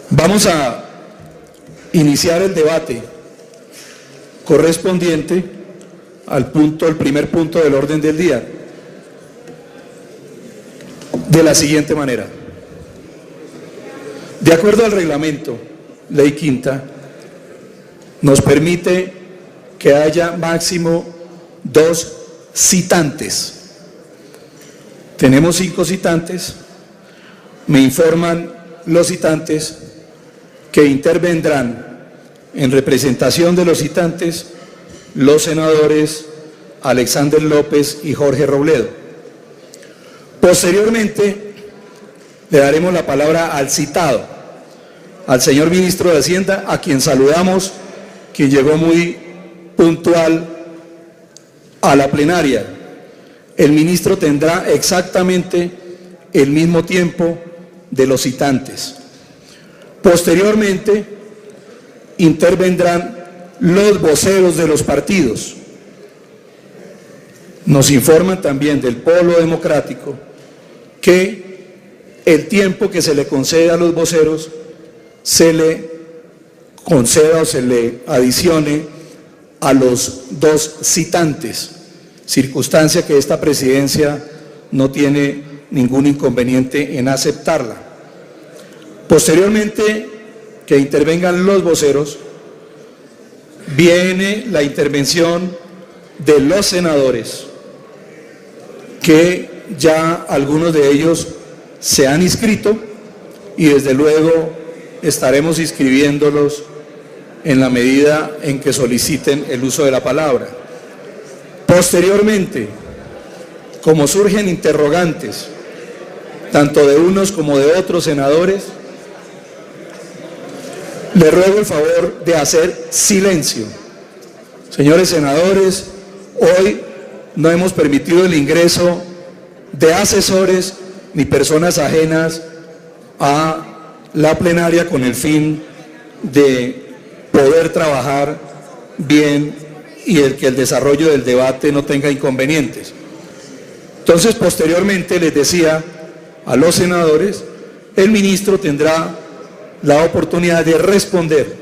Vamos a iniciar el debate correspondiente al primer punto del orden del día, de la siguiente manera. De acuerdo al reglamento, ley quinta, nos permite que haya máximo 2 citantes. Tenemos 5 citantes. Me informan los citantes que intervendrán en representación de los citantes los senadores Alexander López y Jorge Robledo. Posteriormente le daremos la palabra al citado, al señor ministro de Hacienda, a quien saludamos, quien llegó muy puntual a la plenaria. El ministro tendrá exactamente el mismo tiempo de los citantes. Posteriormente intervendrán los voceros de los partidos. Nos informan también del Polo Democrático que el tiempo que se le concede a los voceros se le conceda o se le adicione a los 2 citantes, circunstancia que esta presidencia no tiene ningún inconveniente en aceptarla. Posteriormente que intervengan los voceros, viene la intervención de los senadores, que ya algunos de ellos se han inscrito y desde luego estaremos inscribiéndolos en la medida en que soliciten el uso de la palabra. Posteriormente, como surgen interrogantes, tanto de unos como de otros senadores, le ruego el favor de hacer silencio. Señores senadores, hoy no hemos permitido el ingreso de asesores ni personas ajenas a la plenaria con el fin de poder trabajar bien y que el desarrollo del debate no tenga inconvenientes. Entonces, posteriormente, les decía a los senadores, el ministro tendrá la oportunidad de responder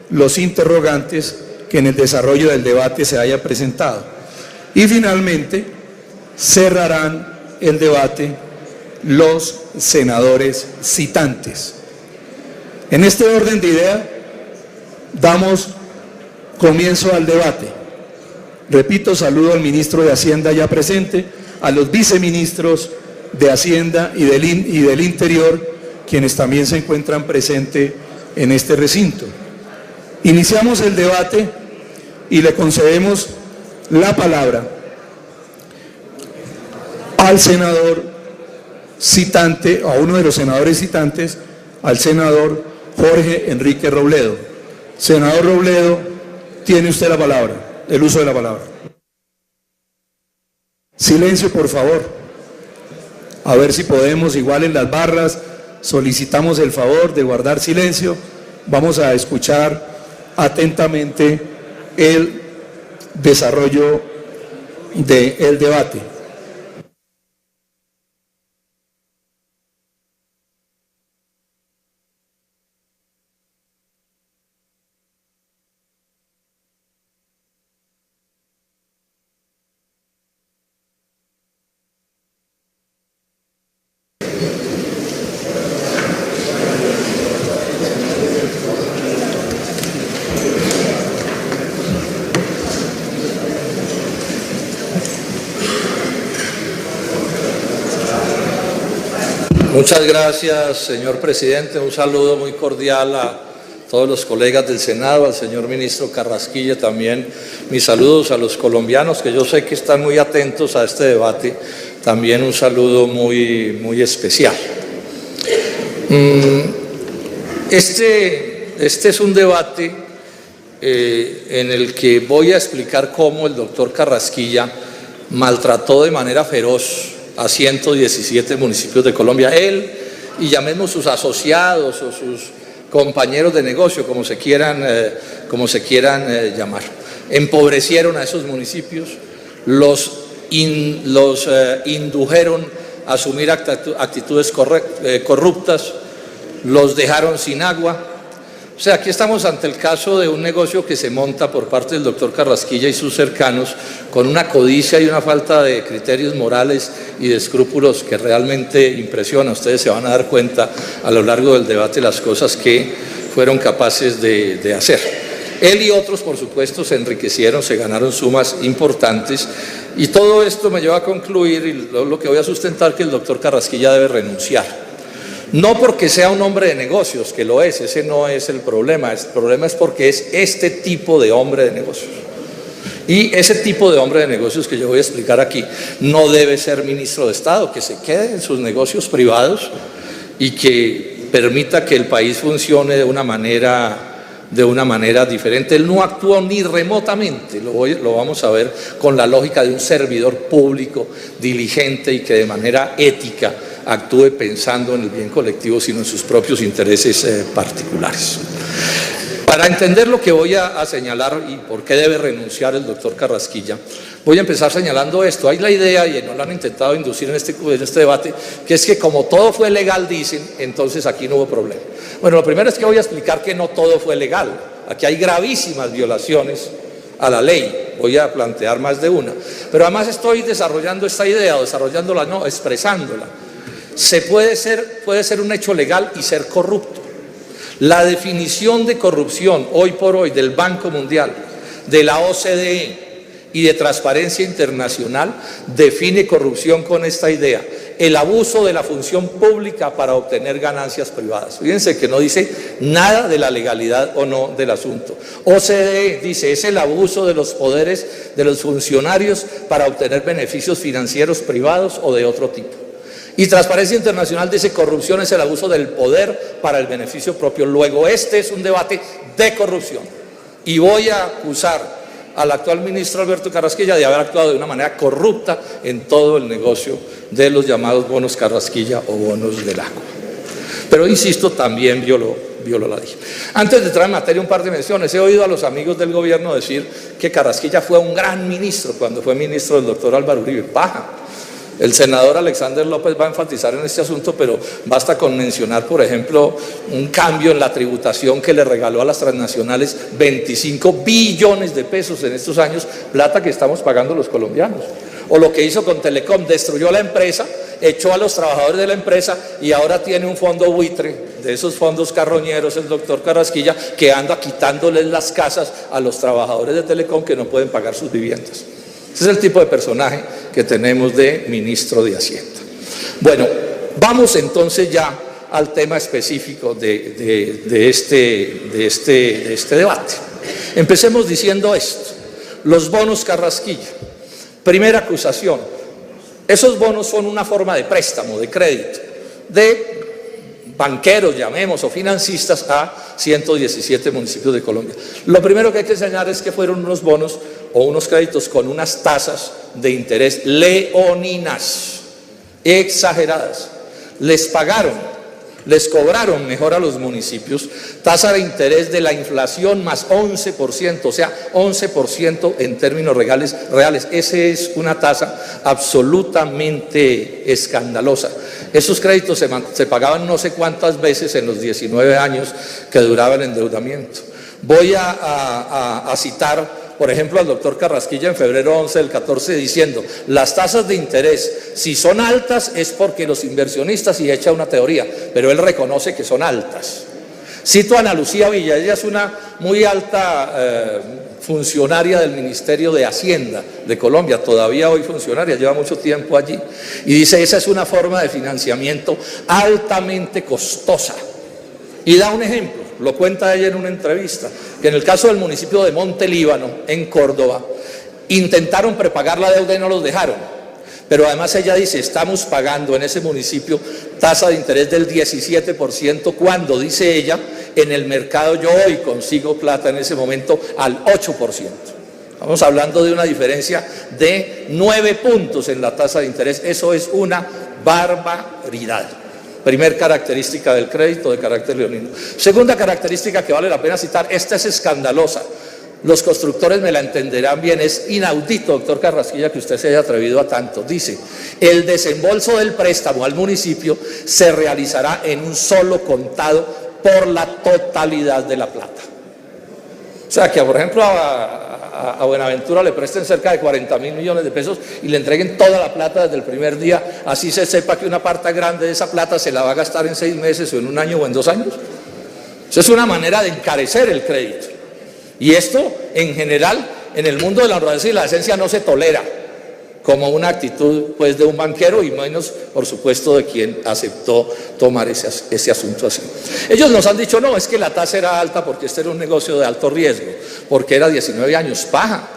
los interrogantes que en el desarrollo del debate se haya presentado. Y finalmente cerrarán el debate los senadores citantes. En este orden de idea damos comienzo al debate. Repito, saludo al ministro de Hacienda ya presente, a los viceministros de Hacienda y del Interior, quienes también se encuentran presentes en este recinto. Iniciamos el debate y le concedemos la palabra al senador citante, a uno de los senadores citantes, al senador Jorge Enrique Robledo. Senador Robledo, tiene usted la palabra, el uso de la palabra. Silencio, por favor. A ver si podemos, igual en las barras, solicitamos el favor de guardar silencio. Vamos a escuchar atentamente el desarrollo del debate. Muchas gracias, señor presidente. Un saludo muy cordial a todos los colegas del Senado, al señor ministro Carrasquilla también. Mis saludos a los colombianos, que yo sé que están muy atentos a este debate. También un saludo muy especial. Este es un debate en el que voy a explicar cómo el doctor Carrasquilla maltrató de manera feroz a 117 municipios de Colombia. Él y llamemos sus asociados o sus compañeros de negocio, como se quieran llamar. Empobrecieron a esos municipios, los indujeron a asumir actitudes corruptas, los dejaron sin agua. O sea, aquí estamos ante el caso de un negocio que se monta por parte del doctor Carrasquilla y sus cercanos con una codicia y una falta de criterios morales y de escrúpulos que realmente impresiona. Ustedes se van a dar cuenta a lo largo del debate las cosas que fueron capaces de hacer. Él y otros, por supuesto, se enriquecieron, se ganaron sumas importantes y todo esto me lleva a concluir, y lo que voy a sustentar, que el doctor Carrasquilla debe renunciar. No porque sea un hombre de negocios, que lo es, ese no es el problema es porque es este tipo de hombre de negocios. Y ese tipo de hombre de negocios que yo voy a explicar aquí no debe ser ministro de Estado, que se quede en sus negocios privados y que permita que el país funcione de una manera diferente. Él no actuó ni remotamente, lo vamos a ver, con la lógica de un servidor público diligente y que de manera ética actúe pensando en el bien colectivo, sino en sus propios intereses particulares. Para entender lo que voy a señalar y por qué debe renunciar el doctor Carrasquilla, voy a empezar señalando esto. Hay la idea, y no lo han intentado inducir en este debate, que es que como todo fue legal, dicen, entonces aquí no hubo problema. Bueno, lo primero es que voy a explicar que no todo fue legal. Aquí hay gravísimas violaciones a la ley. Voy a plantear más de una. Pero además estoy desarrollando esta idea, expresándola. Puede ser un hecho legal y ser corrupto. La definición de corrupción hoy por hoy del Banco Mundial, de la OCDE y de Transparencia Internacional define corrupción con esta idea: el abuso de la función pública para obtener ganancias privadas. Fíjense que no dice nada de la legalidad o no del asunto. OCDE dice: es el abuso de los poderes de los funcionarios para obtener beneficios financieros privados o de otro tipo. Y Transparencia Internacional dice: corrupción es el abuso del poder para el beneficio propio. Luego, este es un debate de corrupción. Y voy a acusar al actual ministro Alberto Carrasquilla de haber actuado de una manera corrupta en todo el negocio de los llamados bonos Carrasquilla o bonos del agua. Pero insisto, también violó la ley. Antes de entrar en materia, un par de menciones. He oído a los amigos del gobierno decir que Carrasquilla fue un gran ministro cuando fue ministro del doctor Álvaro Uribe. Paja. El senador Alexander López va a enfatizar en este asunto, pero basta con mencionar, por ejemplo, un cambio en la tributación que le regaló a las transnacionales 25 billones de pesos en estos años, plata que estamos pagando los colombianos. O lo que hizo con Telecom: destruyó la empresa, echó a los trabajadores de la empresa y ahora tiene un fondo buitre, de esos fondos carroñeros, el doctor Carrasquilla, que anda quitándoles las casas a los trabajadores de Telecom que no pueden pagar sus viviendas. Ese es el tipo de personaje que tenemos de ministro de Hacienda. Bueno, vamos entonces ya al tema específico de este debate. Empecemos diciendo esto: los bonos Carrasquilla. Primera acusación: esos bonos son una forma de préstamo, de crédito, de banqueros, llamemos, o financistas a 117 municipios de Colombia. Lo primero que hay que señalar es que fueron unos bonos o unos créditos con unas tasas de interés leoninas, exageradas. Les cobraron mejor a los municipios tasa de interés de la inflación más 11%, o sea, 11% en términos reales. Esa es una tasa absolutamente escandalosa. Esos créditos se pagaban no sé cuántas veces en los 19 años que duraba el endeudamiento. Voy a citar, por ejemplo, al doctor Carrasquilla en febrero 11 del 14 diciendo: las tasas de interés, si son altas es porque los inversionistas, y echa una teoría, pero él reconoce que son altas. Cito a Ana Lucía Villa, ella es una muy alta funcionaria del Ministerio de Hacienda de Colombia, todavía hoy funcionaria, lleva mucho tiempo allí, y dice: esa es una forma de financiamiento altamente costosa. Y da un ejemplo, lo cuenta ella en una entrevista, que en el caso del municipio de Monte Líbano, en Córdoba, intentaron prepagar la deuda y no los dejaron. Pero además ella dice: estamos pagando en ese municipio tasa de interés del 17%, cuando, dice ella, en el mercado yo hoy consigo plata en ese momento al 8%. Estamos hablando de una diferencia de 9 puntos en la tasa de interés. Eso es una barbaridad. Primer característica del crédito de carácter leonino. Segunda característica que vale la pena citar: esta es escandalosa. los constructores me la entenderán bien, es inaudito, doctor Carrasquilla, que usted se haya atrevido a tanto. Dice, el desembolso del préstamo al municipio se realizará en un solo contado por la totalidad de la plata. O sea, que por ejemplo a Buenaventura le presten cerca de 40.000 millones de pesos y le entreguen toda la plata desde el primer día, así se sepa que una parte grande de esa plata se la va a gastar en 6 meses o en 1 año o en 2 años. Eso es una manera de encarecer el crédito. Y esto, en general, en el mundo de la honradez y la decencia no se tolera como una actitud, pues, de un banquero y menos, por supuesto, de quien aceptó tomar ese asunto así. Ellos nos han dicho, no, es que la tasa era alta porque este era un negocio de alto riesgo, porque era 19 años, paja.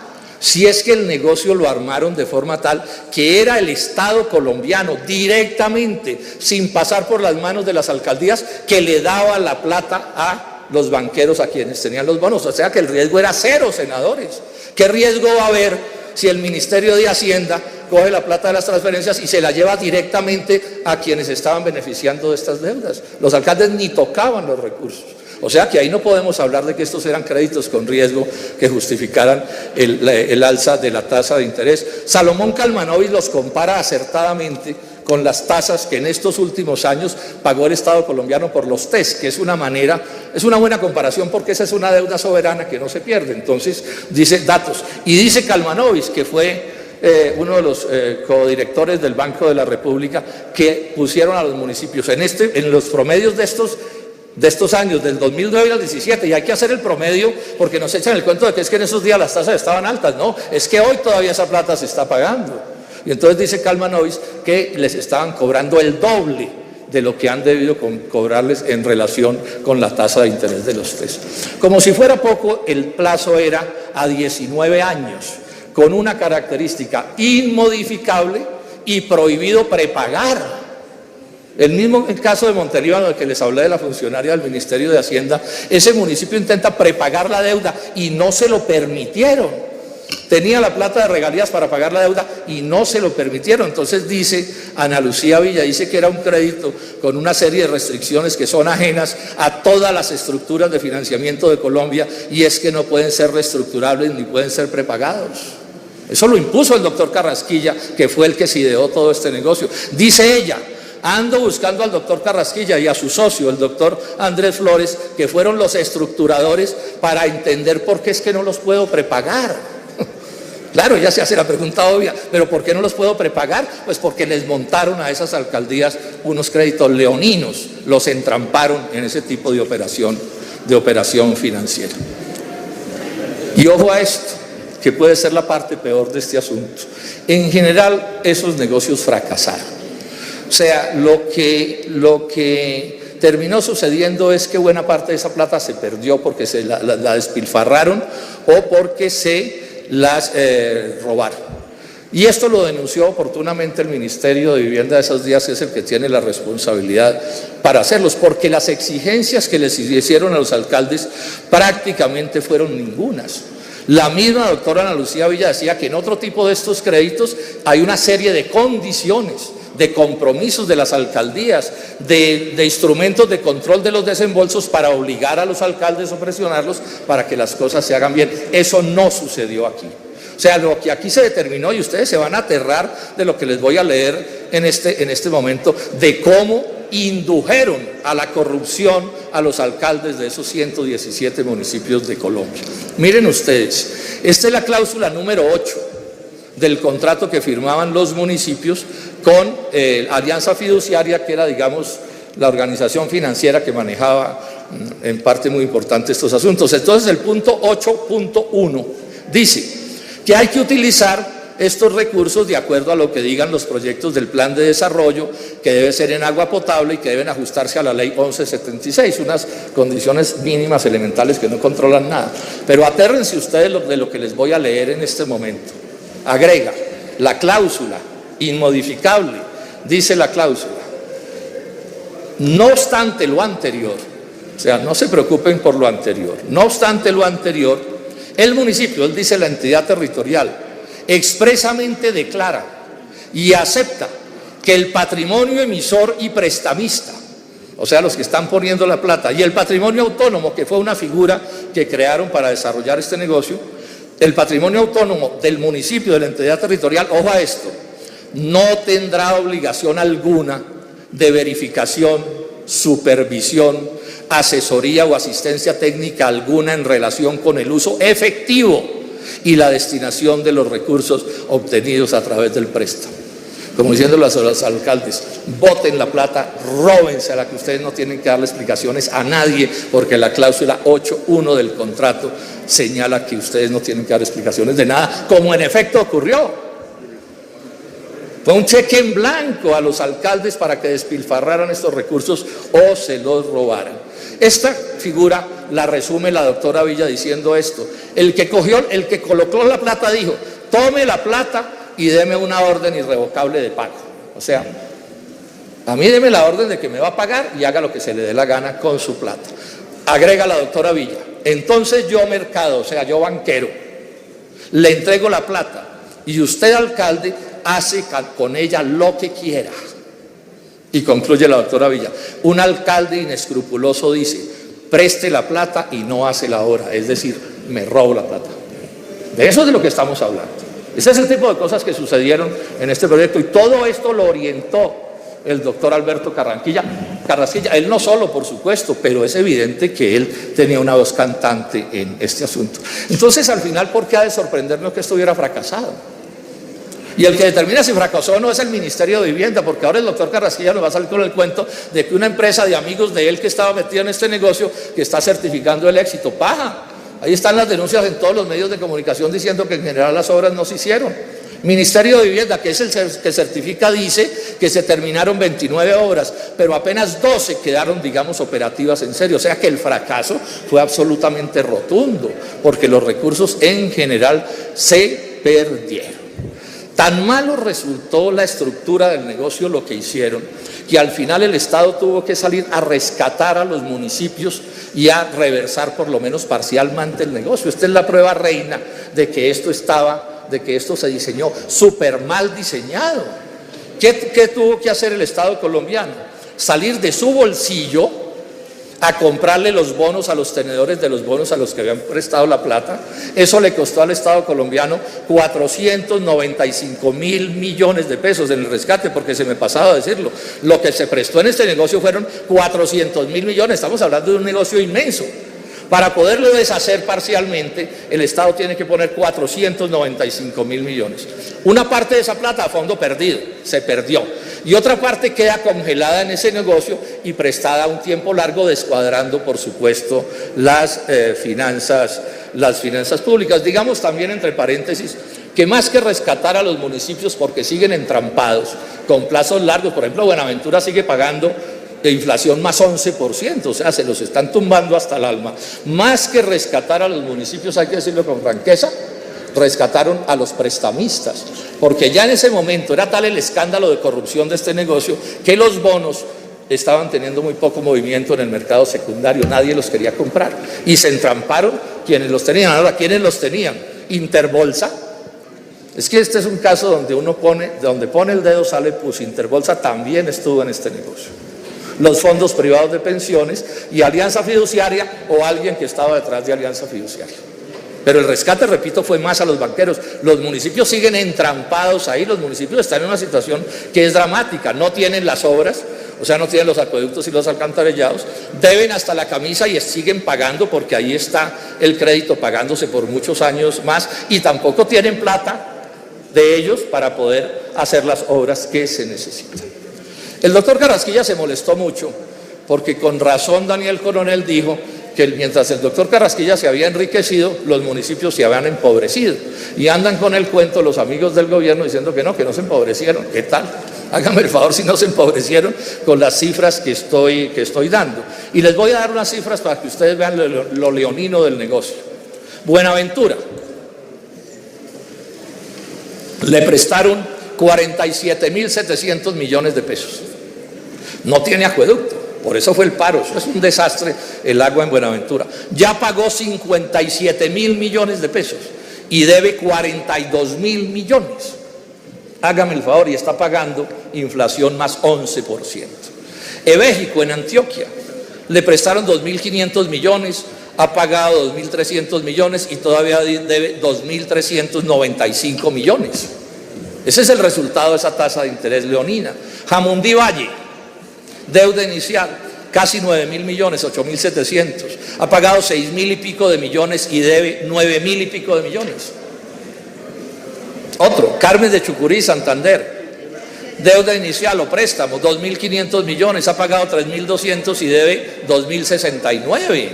Si es que el negocio lo armaron de forma tal que era el Estado colombiano directamente, sin pasar por las manos de las alcaldías, que le daba la plata a los banqueros a quienes tenían los bonos, o sea que el riesgo era cero, senadores. ¿Qué riesgo va a haber si el Ministerio de Hacienda coge la plata de las transferencias y se la lleva directamente a quienes estaban beneficiando de estas deudas? Los alcaldes ni tocaban los recursos. O sea que ahí no podemos hablar de que estos eran créditos con riesgo que justificaran el alza de la tasa de interés. Salomón Kalmanovic los compara acertadamente con las tasas que en estos últimos años pagó el Estado colombiano por los TES, que es una buena comparación porque esa es una deuda soberana que no se pierde. Entonces, dice datos. Y dice Kalmanovic, que fue uno de los codirectores del Banco de la República, que pusieron a los municipios en los promedios de estos años, del 2009 al 17, y hay que hacer el promedio porque nos echan el cuento de que es que en esos días las tasas estaban altas. No, es que hoy todavía esa plata se está pagando. Y entonces dice Kalmanovic que les estaban cobrando el doble de lo que han debido cobrarles en relación con la tasa de interés de los TES. Como si fuera poco, el plazo era a 19 años, con una característica inmodificable y prohibido prepagar. El mismo caso de Montelíbano, del que les hablé de la funcionaria del Ministerio de Hacienda, ese municipio intenta prepagar la deuda y no se lo permitieron. Tenía la plata de regalías para pagar la deuda y no se lo permitieron. Entonces dice Ana Lucía Villa, dice que era un crédito con una serie de restricciones que son ajenas a todas las estructuras de financiamiento de Colombia, y es que no pueden ser reestructurables ni pueden ser prepagados. Eso lo impuso el doctor Carrasquilla, que fue el que se ideó todo este negocio. Dice ella, ando buscando al doctor Carrasquilla y a su socio, el doctor Andrés Flores, que fueron los estructuradores, para entender por qué es que no los puedo prepagar. Claro, ya se hace la pregunta obvia, pero ¿por qué no los puedo prepagar? Pues porque les montaron a esas alcaldías unos créditos leoninos, los entramparon en ese tipo de operación financiera. Y ojo a esto, que puede ser la parte peor de este asunto. En general, esos negocios fracasaron. O sea, lo que terminó sucediendo es que buena parte de esa plata se perdió porque se la despilfarraron o porque se las robaron. Y esto lo denunció oportunamente el Ministerio de Vivienda de esos días, que es el que tiene la responsabilidad para hacerlos, porque las exigencias que les hicieron a los alcaldes prácticamente fueron ningunas. La misma doctora Ana Lucía Villa decía que en otro tipo de estos créditos hay una serie de condiciones, de compromisos de las alcaldías, de instrumentos de control de los desembolsos para obligar a los alcaldes o presionarlos para que las cosas se hagan bien. Eso no sucedió aquí. O sea, lo que aquí se determinó, y ustedes se van a aterrar de lo que les voy a leer en este momento, de cómo indujeron a la corrupción a los alcaldes de esos 117 municipios de Colombia. Miren ustedes, esta es la cláusula número 8 del contrato que firmaban los municipios con Alianza Fiduciaria, que era, digamos, la organización financiera que manejaba en parte muy importante estos asuntos. Entonces el punto 8.1 dice que hay que utilizar estos recursos de acuerdo a lo que digan los proyectos del plan de desarrollo, que debe ser en agua potable y que deben ajustarse a la ley 1176, unas condiciones mínimas elementales que no controlan nada. Pero atérrense ustedes de lo que les voy a leer en este momento. Agrega la cláusula inmodificable, dice la cláusula: no obstante lo anterior, o sea, no se preocupen por lo anterior, no obstante lo anterior, el municipio, él dice la entidad territorial, expresamente declara y acepta que el patrimonio emisor y prestamista o sea, los que están poniendo la plata, y el patrimonio autónomo, que fue una figura que crearon para desarrollar este negocio, el patrimonio autónomo del municipio, de la entidad territorial, ojo a esto, no tendrá obligación alguna de verificación, supervisión, asesoría o asistencia técnica alguna en relación con el uso efectivo y la destinación de los recursos obtenidos a través del préstamo. Como diciéndolo a los alcaldes, boten la plata, róbense a la que ustedes no tienen que darle explicaciones a nadie, porque la cláusula 8.1 del contrato señala que ustedes no tienen que dar explicaciones de nada, como en efecto ocurrió. Fue un cheque en blanco a los alcaldes para que despilfarraran estos recursos o se los robaran. Esta figura la resume la doctora Villa diciendo esto: el que colocó la plata dijo, tome la plata y deme una orden irrevocable de pago. O sea, a mí deme la orden de que me va a pagar y haga lo que se le dé la gana con su plata. Agrega la doctora Villa, entonces yo mercado, o sea, yo banquero, le entrego la plata y usted, alcalde, hace con ella lo que quiera. Y concluye la doctora Villa, un alcalde inescrupuloso dice, preste la plata y no hace la obra, es decir, me robo la plata. De eso es de lo que estamos hablando. Ese es el tipo de cosas que sucedieron en este proyecto y todo esto lo orientó el doctor Alberto Carrasquilla. Él no solo, por supuesto, pero es evidente que él tenía una voz cantante en este asunto. Entonces, al final, ¿por qué ha de sorprendernos que esto hubiera fracasado? Y el que determina si fracasó o no es el Ministerio de Vivienda, porque ahora el doctor Carrasquilla nos va a salir con el cuento de que una empresa de amigos de él que estaba metida en este negocio, que está certificando el éxito, paja. Ahí están las denuncias en todos los medios de comunicación diciendo que en general las obras no se hicieron. Ministerio de Vivienda, que es el que certifica, dice que se terminaron 29 obras, pero apenas 12 quedaron, digamos, operativas en serio. O sea que el fracaso fue absolutamente rotundo, porque los recursos en general se perdieron. Tan malo resultó la estructura del negocio, lo que hicieron, que al final el Estado tuvo que salir a rescatar a los municipios y a reversar por lo menos parcialmente el negocio. Esta es la prueba reina de que esto se diseñó súper mal diseñado. ¿Qué tuvo que hacer el Estado colombiano? Salir de su bolsillo a comprarle los bonos a los tenedores de los bonos a los que habían prestado la plata. Eso le costó al Estado colombiano 495.000 millones de pesos en el rescate, porque se me pasaba a decirlo. Lo que se prestó en este negocio fueron 400.000 millones, estamos hablando de un negocio inmenso. Para poderlo deshacer parcialmente, el Estado tiene que poner 495.000 millones. Una parte de esa plata a fondo perdido, se perdió. Y otra parte queda congelada en ese negocio y prestada a un tiempo largo, descuadrando, por supuesto, las finanzas públicas. Digamos también, entre paréntesis, que más que rescatar a los municipios porque siguen entrampados con plazos largos, por ejemplo, Buenaventura sigue pagando de inflación más 11%, o sea, se los están tumbando hasta el alma. Más que rescatar a los municipios, hay que decirlo con franqueza, rescataron a los prestamistas, porque ya en ese momento era tal el escándalo de corrupción de este negocio que los bonos estaban teniendo muy poco movimiento en el mercado secundario, nadie los quería comprar y se entramparon quienes los tenían. Ahora, ¿quiénes los tenían? Interbolsa. Es que este es un caso donde pone el dedo sale pus. Interbolsa también estuvo en este negocio. Los fondos privados de pensiones y Alianza Fiduciaria o alguien que estaba detrás de Alianza Fiduciaria. Pero el rescate, repito, fue más a los banqueros. Los municipios siguen entrampados ahí, los municipios están en una situación que es dramática, no tienen las obras, o sea, no tienen los acueductos y los alcantarillados, deben hasta la camisa y siguen pagando porque ahí está el crédito pagándose por muchos años más y tampoco tienen plata de ellos para poder hacer las obras que se necesitan. El doctor Carrasquilla se molestó mucho porque con razón Daniel Coronel dijo que mientras el doctor Carrasquilla se había enriquecido, los municipios se habían empobrecido. Y andan con el cuento los amigos del gobierno diciendo que no se empobrecieron. ¿Qué tal? Háganme el favor si no se empobrecieron con las cifras que estoy dando. Y les voy a dar unas cifras para que ustedes vean lo leonino del negocio. Buenaventura le prestaron 47.700 millones de pesos. No tiene acueducto, por eso fue el paro. Eso es un desastre el agua en Buenaventura. Ya pagó 57.000 millones de pesos y debe 42.000 millones. Hágame el favor, y está pagando inflación más 11%. Evéjico en Antioquia, le prestaron 2.500 millones, ha pagado 2.300 millones y todavía debe 2.395 millones. Ese es el resultado de esa tasa de interés leonina. Jamundí Valle, deuda inicial, casi 9.000 millones, 8.700. Ha pagado 6.000 y pico de millones y debe 9.000 y pico de millones. Otro, Carmen de Chucurí, Santander. Deuda inicial o préstamo, 2.500 millones, ha pagado 3.200 y debe 2.069.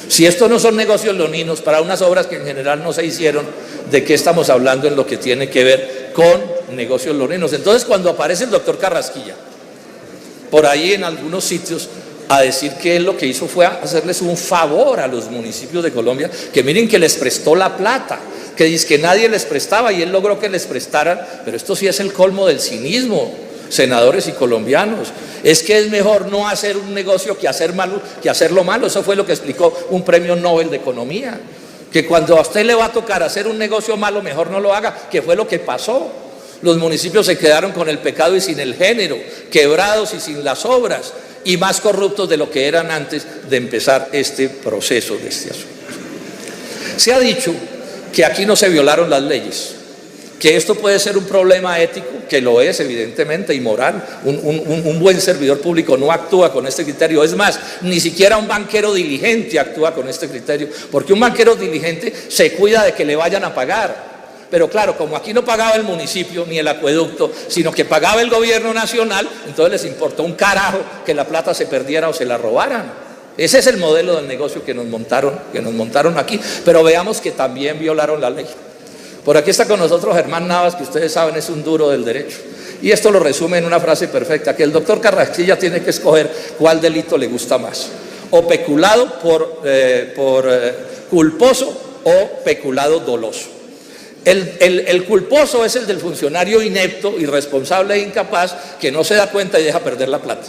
Si estos no son negocios leoninos para unas obras que en general no se hicieron, ¿de qué estamos hablando en lo que tiene que ver con negocios leoninos? Entonces, cuando aparece el doctor Carrasquilla, por ahí en algunos sitios, a decir que él lo que hizo fue hacerles un favor a los municipios de Colombia, que miren que les prestó la plata, que dice que nadie les prestaba y él logró que les prestaran, pero esto sí es el colmo del cinismo, senadores y colombianos. Es que es mejor no hacer un negocio que hacerlo malo. Eso fue lo que explicó un premio Nobel de Economía, que cuando a usted le va a tocar hacer un negocio malo, mejor no lo haga, que fue lo que pasó. Los municipios se quedaron con el pecado y sin el género, quebrados y sin las obras, y más corruptos de lo que eran antes de empezar este proceso de este asunto. Se ha dicho que aquí no se violaron las leyes, que esto puede ser un problema ético, que lo es evidentemente, y moral. Un buen servidor público no actúa con este criterio. Es más, ni siquiera un banquero diligente actúa con este criterio, porque un banquero diligente se cuida de que le vayan a pagar. Pero claro, como aquí no pagaba el municipio ni el acueducto, sino que pagaba el gobierno nacional, entonces les importó un carajo que la plata se perdiera o se la robaran. Ese es el modelo del negocio que nos montaron aquí. Pero veamos que también violaron la ley. Por aquí está con nosotros Germán Navas, que ustedes saben es un duro del derecho. Y esto lo resume en una frase perfecta, que el doctor Carrasquilla tiene que escoger cuál delito le gusta más. O peculado por culposo o peculado doloso. El culposo es el del funcionario inepto, irresponsable e incapaz, que no se da cuenta y deja perder la plata.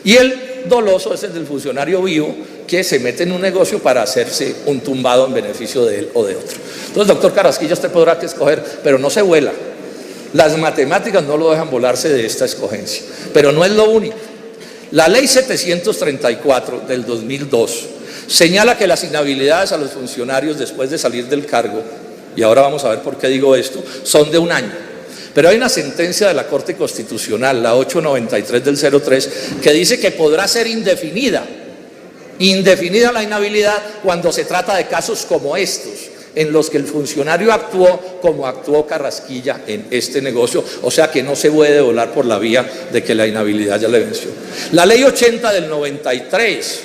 Y el doloso es el del funcionario vivo, que se mete en un negocio para hacerse un tumbado en beneficio de él o de otro. Entonces, doctor Carrasquilla, usted podrá que escoger, pero no se vuela. Las matemáticas no lo dejan volarse de esta escogencia. Pero no es lo único. La ley 734 del 2002 señala que las inhabilidades a los funcionarios después de salir del cargo, y ahora vamos a ver por qué digo esto, son de 1 año. Pero hay una sentencia de la Corte Constitucional, la 893 del 03, que dice que podrá ser indefinida la inhabilidad cuando se trata de casos como estos, en los que el funcionario actuó como actuó Carrasquilla en este negocio, o sea que no se puede volar por la vía de que la inhabilidad ya le venció. La ley 80 del 93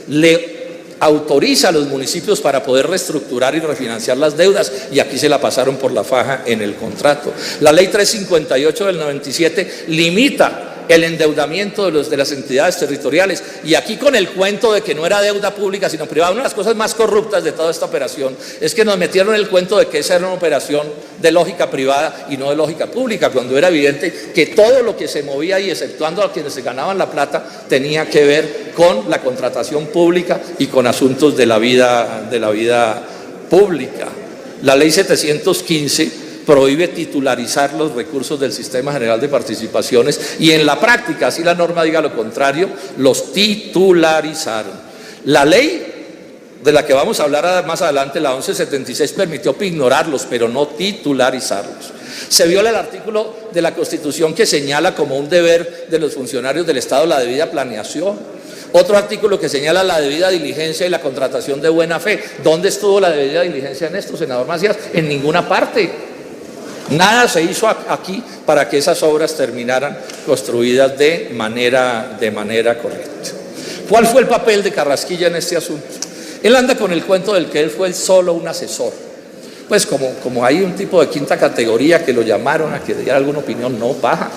le autoriza a los municipios para poder reestructurar y refinanciar las deudas, y aquí se la pasaron por la faja en el contrato. La ley 358 del 97 limita el endeudamiento de las entidades territoriales, y aquí con el cuento de que no era deuda pública sino privada. Una de las cosas más corruptas de toda esta operación es que nos metieron el cuento de que esa era una operación de lógica privada y no de lógica pública, cuando era evidente que todo lo que se movía ahí, exceptuando a quienes se ganaban la plata, tenía que ver con la contratación pública y con asuntos de la vida pública. La ley 715 prohíbe titularizar los recursos del Sistema General de Participaciones, y en la práctica, así la norma diga lo contrario, los titularizaron. La ley de la que vamos a hablar más adelante, la 1176, permitió ignorarlos, pero no titularizarlos. Se viola el artículo de la Constitución que señala como un deber de los funcionarios del Estado la debida planeación. Otro artículo que señala la debida diligencia y la contratación de buena fe. ¿Dónde estuvo la debida diligencia en esto, senador Macías? En ninguna parte. Nada se hizo aquí para que esas obras terminaran construidas de manera correcta. ¿Cuál fue el papel de Carrasquilla en este asunto? Él anda con el cuento del que él fue solo un asesor. Pues como hay un tipo de quinta categoría que lo llamaron a que diera alguna opinión, no, paja.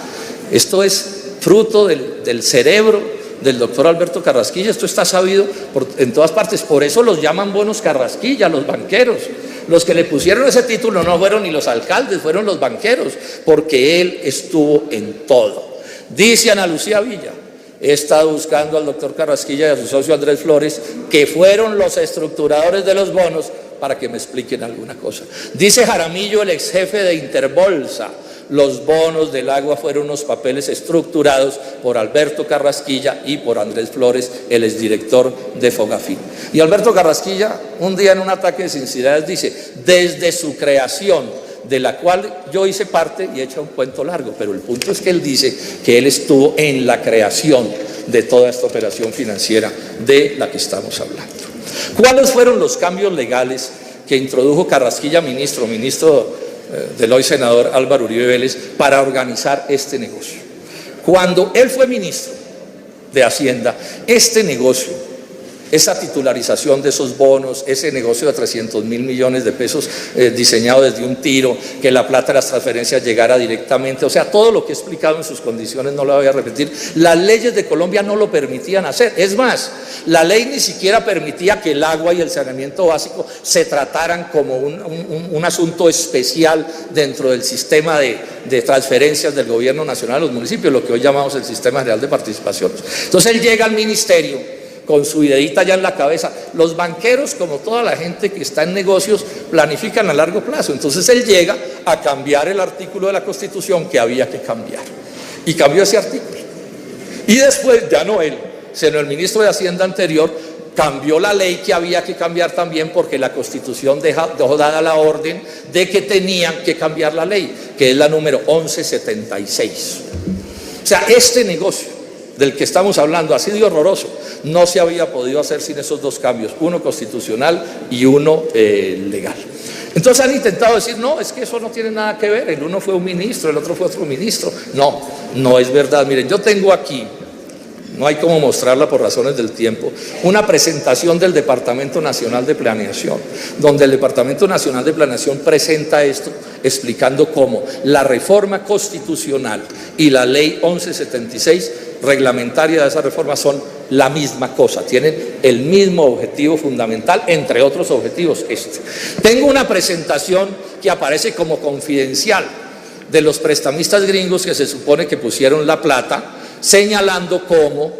Esto es fruto del cerebro del doctor Alberto Carrasquilla. Esto está sabido en todas partes. Por eso los llaman bonos Carrasquilla, los banqueros. Los que le pusieron ese título no fueron ni los alcaldes, fueron los banqueros, porque él estuvo en todo. Dice Ana Lucía Villa: he estado buscando al doctor Carrasquilla y a su socio Andrés Flores, que fueron los estructuradores de los bonos, para que me expliquen alguna cosa. Dice Jaramillo, el ex jefe de Interbolsa: Los bonos del agua fueron unos papeles estructurados por Alberto Carrasquilla y por Andrés Flores, el exdirector de Fogafín. Y Alberto Carrasquilla, un día en un ataque de sinceridad, dice: desde su creación, de la cual yo hice parte, y echa un cuento largo, pero el punto es que él dice que él estuvo en la creación de toda esta operación financiera de la que estamos hablando. ¿Cuáles fueron los cambios legales que introdujo Carrasquilla, ministro del hoy senador Álvaro Uribe Vélez, para organizar este negocio? Cuando él fue ministro de Hacienda, este negocio, esa titularización de esos bonos, ese negocio de 300.000 millones de pesos diseñado desde un tiro, que la plata de las transferencias llegara directamente, o sea, todo lo que he explicado en sus condiciones no lo voy a repetir. Las leyes de Colombia no lo permitían hacer. Es más, la ley ni siquiera permitía que el agua y el saneamiento básico se trataran como un asunto especial dentro del sistema de transferencias del gobierno nacional a los municipios, lo que hoy llamamos el Sistema General de Participaciones. Entonces él llega al ministerio con su ideita ya en la cabeza. Los banqueros, como toda la gente que está en negocios, planifican a largo plazo. Entonces él llega a cambiar el artículo de la Constitución que había que cambiar. Y cambió ese artículo. Y después, ya no él, sino el ministro de Hacienda anterior, cambió la ley que había que cambiar también, porque la Constitución dejó dada la orden de que tenían que cambiar la ley, que es la número 1176. O sea, este negocio del que estamos hablando ha sido horroroso. No se había podido hacer sin esos dos cambios, uno constitucional y uno legal. Entonces han intentado decir: no, es que eso no tiene nada que ver, el uno fue un ministro, el otro fue otro ministro. No, no es verdad. Miren, yo tengo aquí, no hay cómo mostrarla por razones del tiempo, una presentación del Departamento Nacional de Planeación, donde el Departamento Nacional de Planeación presenta esto, explicando cómo la reforma constitucional y la ley 1176 reglamentaria de esa reforma son la misma cosa, tienen el mismo objetivo fundamental, entre otros objetivos este. Tengo una presentación que aparece como confidencial de los prestamistas gringos que se supone que pusieron la plata, señalando cómo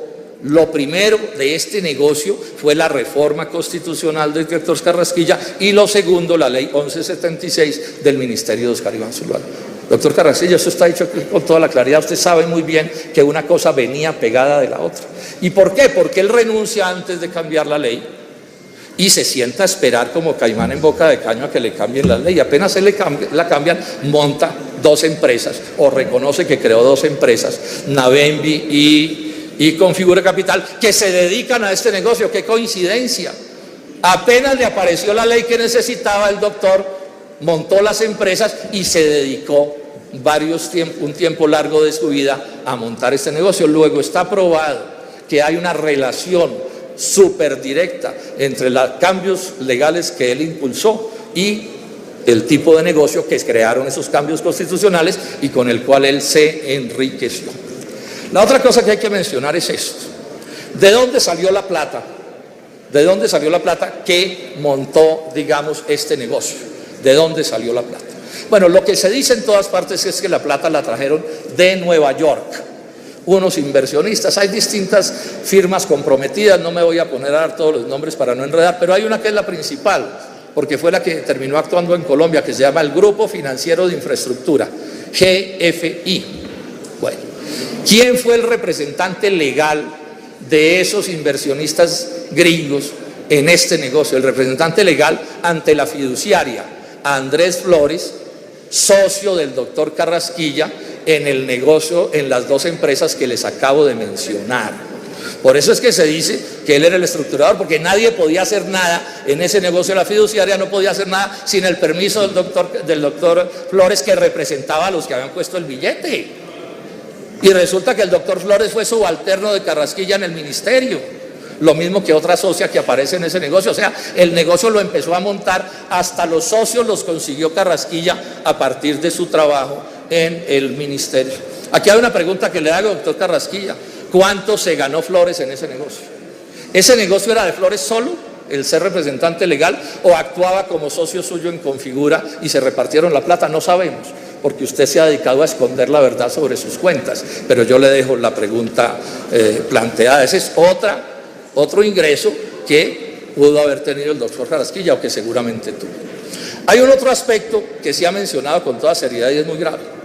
lo primero de este negocio fue la reforma constitucional del doctor Carrasquilla y lo segundo la ley 1176 del Ministerio de Oscar Iván Zuluaga. Doctor Carrasquilla, eso está dicho con toda la claridad. Usted sabe muy bien que una cosa venía pegada de la otra. ¿Y por qué? Porque él renuncia antes de cambiar la ley y se sienta a esperar como caimán en boca de caño a que le cambien la ley. Apenas él la cambian, monta dos empresas, o reconoce que creó dos empresas, Navenvi y Configura Capital, que se dedican a este negocio. ¡Qué coincidencia! Apenas le apareció la ley que necesitaba, el doctor montó las empresas y se dedicó un tiempo largo de su vida a montar este negocio. Luego está probado que hay una relación súper directa entre los cambios legales que él impulsó y el tipo de negocio que crearon esos cambios constitucionales y con el cual él se enriqueció. La otra cosa que hay que mencionar es esto: ¿de dónde salió la plata? ¿De dónde salió la plata que montó, digamos, este negocio? ¿De dónde salió la plata? Bueno, lo que se dice en todas partes es que la plata la trajeron de Nueva York unos inversionistas. Hay distintas firmas comprometidas, no me voy a poner a dar todos los nombres para no enredar, pero hay una que es la principal, porque fue la que terminó actuando en Colombia, que se llama el Grupo Financiero de Infraestructura, GFI. Bueno, ¿quién fue el representante legal de esos inversionistas gringos en este negocio? El representante legal ante la fiduciaria, Andrés Flores, socio del doctor Carrasquilla en el negocio, en las dos empresas que les acabo de mencionar. Por eso es que se dice que él era el estructurador, porque nadie podía hacer nada en ese negocio. La fiduciaria no podía hacer nada sin el permiso del doctor Flores, que representaba a los que habían puesto el billete. Y resulta que el doctor Flores fue subalterno de Carrasquilla en el ministerio, lo mismo que otra socia que aparece en ese negocio. O sea, el negocio lo empezó a montar, hasta los socios los consiguió Carrasquilla a partir de su trabajo en el ministerio. Aquí hay una pregunta que le hago, doctor Carrasquilla: ¿cuánto se ganó Flores en ese negocio? ¿Ese negocio era de Flores solo, el ser representante legal, o actuaba como socio suyo en Configura y se repartieron la plata? No sabemos, porque usted se ha dedicado a esconder la verdad sobre sus cuentas, pero yo le dejo la pregunta planteada. Ese es otro ingreso que pudo haber tenido el doctor Carrasquilla, o que seguramente tuvo. Hay un otro aspecto que se ha mencionado con toda seriedad y es muy grave.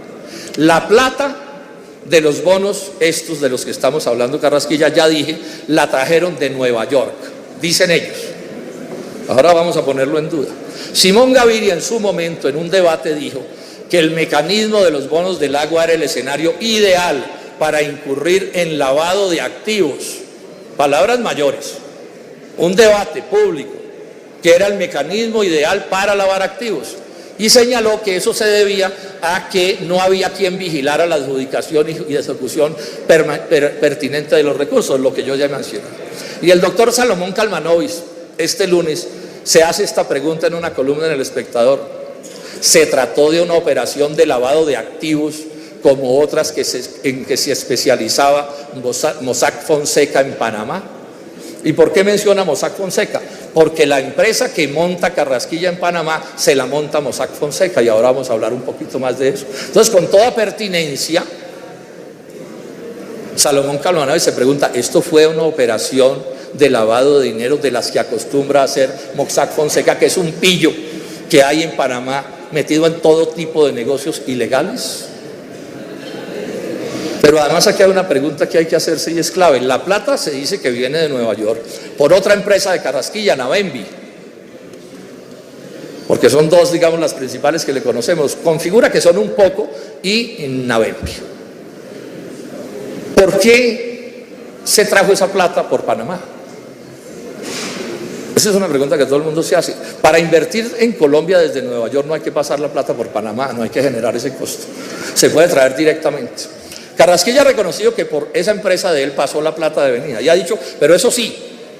La plata de los bonos, estos de los que estamos hablando, Carrasquilla, ya dije, la trajeron de Nueva York, dicen ellos. Ahora vamos a ponerlo en duda. Simón Gaviria en su momento, en un debate, dijo que el mecanismo de los bonos del agua era el escenario ideal para incurrir en lavado de activos. Palabras mayores. Un debate público que era el mecanismo ideal para lavar activos. Y señaló que eso se debía a que no había quien vigilara la adjudicación y ejecución pertinente de los recursos, lo que yo ya mencioné. Y el doctor Salomón Kalmanovic, este lunes, se hace esta pregunta en una columna en El Espectador. ¿Se trató de una operación de lavado de activos como otras en que se especializaba Mossack Fonseca en Panamá? ¿Y por qué menciona Mossack Fonseca? Porque la empresa que monta Carrasquilla en Panamá se la monta Mossack Fonseca, y ahora vamos a hablar un poquito más de eso. Entonces, con toda pertinencia, Salomón Kalmanovic se pregunta, ¿esto fue una operación de lavado de dinero de las que acostumbra hacer Mossack Fonseca, que es un pillo que hay en Panamá metido en todo tipo de negocios ilegales? Pero además aquí hay una pregunta que hay que hacerse y es clave. La plata se dice que viene de Nueva York por otra empresa de Carrasquilla, Navembi, porque son dos, digamos, las principales que le conocemos. Configura que son un poco y Navembi. ¿Por qué se trajo esa plata por Panamá? Esa es una pregunta que todo el mundo se hace. Para invertir en Colombia desde Nueva York no hay que pasar la plata por Panamá, no hay que generar ese costo. Se puede traer directamente. Carrasquilla ha reconocido que por esa empresa de él pasó la plata de venida y ha dicho, pero eso sí,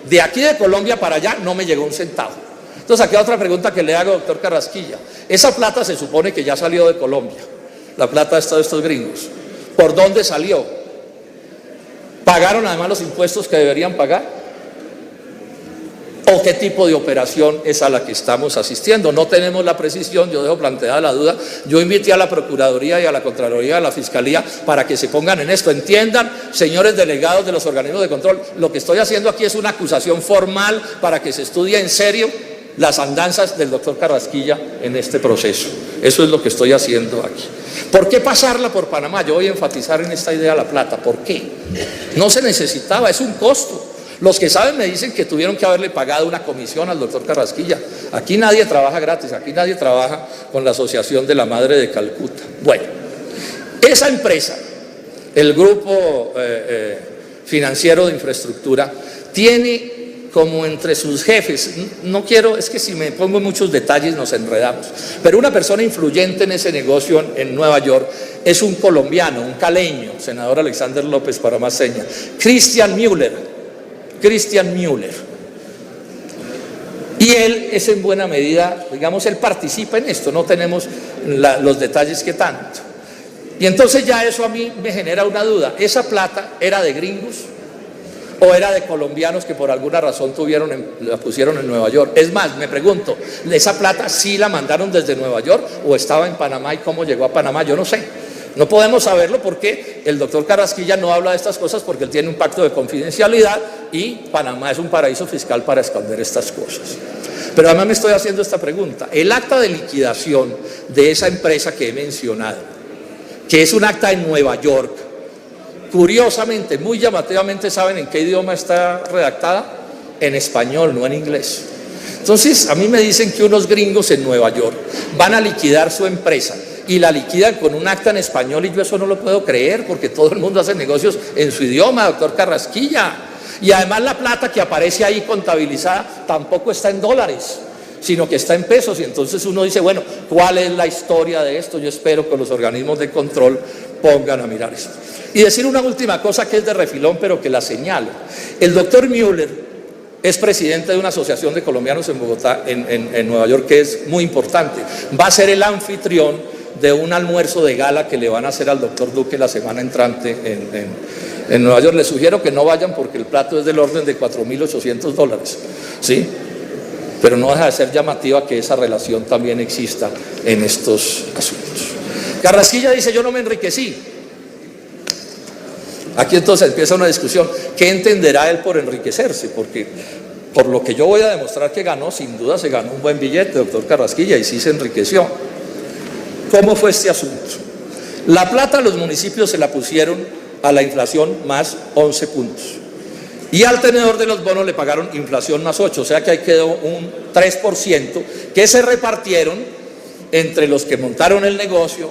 de aquí de Colombia para allá no me llegó un centavo. Entonces aquí hay otra pregunta que le hago, doctor Carrasquilla. Esa plata se supone que ya salió de Colombia, la plata de estos gringos. ¿Por dónde salió? ¿Pagaron además los impuestos que deberían pagar? ¿O qué tipo de operación es a la que estamos asistiendo? No tenemos la precisión, yo dejo planteada la duda. Yo invité a la Procuraduría y a la Contraloría, a la Fiscalía, para que se pongan en esto. Entiendan, señores delegados de los organismos de control, lo que estoy haciendo aquí es una acusación formal para que se estudie en serio las andanzas del doctor Carrasquilla en este proceso. Eso es lo que estoy haciendo aquí. ¿Por qué pasarla por Panamá? Yo voy a enfatizar en esta idea la plata. ¿Por qué? No se necesitaba, es un costo. Los que saben me dicen que tuvieron que haberle pagado una comisión al doctor Carrasquilla. Aquí nadie trabaja gratis, aquí nadie trabaja con la Asociación de la Madre de Calcuta. Bueno, esa empresa, el Grupo Financiero de Infraestructura, tiene como entre sus jefes, no quiero, es que si me pongo en muchos detalles nos enredamos, pero una persona influyente en ese negocio en Nueva York es un colombiano, un caleño, senador Alexander López para más señas, Christian Müller. Y él es en buena medida, digamos, él participa en esto, no tenemos los detalles que tanto. Y entonces ya eso a mí me genera una duda, ¿esa plata era de gringos o era de colombianos que por alguna razón la pusieron en Nueva York? Es más, me pregunto, ¿esa plata sí la mandaron desde Nueva York o estaba en Panamá y cómo llegó a Panamá? Yo no sé. No podemos saberlo porque el doctor Carrasquilla no habla de estas cosas porque él tiene un pacto de confidencialidad y Panamá es un paraíso fiscal para esconder estas cosas. Pero además me estoy haciendo esta pregunta. El acta de liquidación de esa empresa que he mencionado, que es un acta en Nueva York, curiosamente, muy llamativamente, ¿saben en qué idioma está redactada? En español, no en inglés. Entonces, a mí me dicen que unos gringos en Nueva York van a liquidar su empresa y la liquidan con un acta en español, y yo eso no lo puedo creer porque todo el mundo hace negocios en su idioma, doctor Carrasquilla. Y además la plata que aparece ahí contabilizada tampoco está en dólares, sino que está en pesos, y entonces uno dice, bueno, ¿cuál es la historia de esto? Yo espero que los organismos de control pongan a mirar esto. Y decir una última cosa que es de refilón, pero que la señalo. El doctor Müller es presidente de una asociación de colombianos en Bogotá, en Nueva York, que es muy importante. Va a ser el anfitrión de un almuerzo de gala que le van a hacer al doctor Duque la semana entrante en Nueva York. Les sugiero que no vayan porque el plato es del orden de $4.800, ¿sí? Pero no deja de ser llamativa que esa relación también exista en estos asuntos. Carrasquilla dice, yo no me enriquecí. Aquí entonces empieza una discusión. ¿Qué entenderá él por enriquecerse? Porque por lo que yo voy a demostrar que ganó, sin duda se ganó un buen billete, doctor Carrasquilla, y sí se enriqueció. ¿Cómo fue este asunto? La plata a los municipios se la pusieron a la inflación más 11 puntos. Y al tenedor de los bonos le pagaron inflación más 8, o sea que ahí quedó un 3% que se repartieron entre los que montaron el negocio,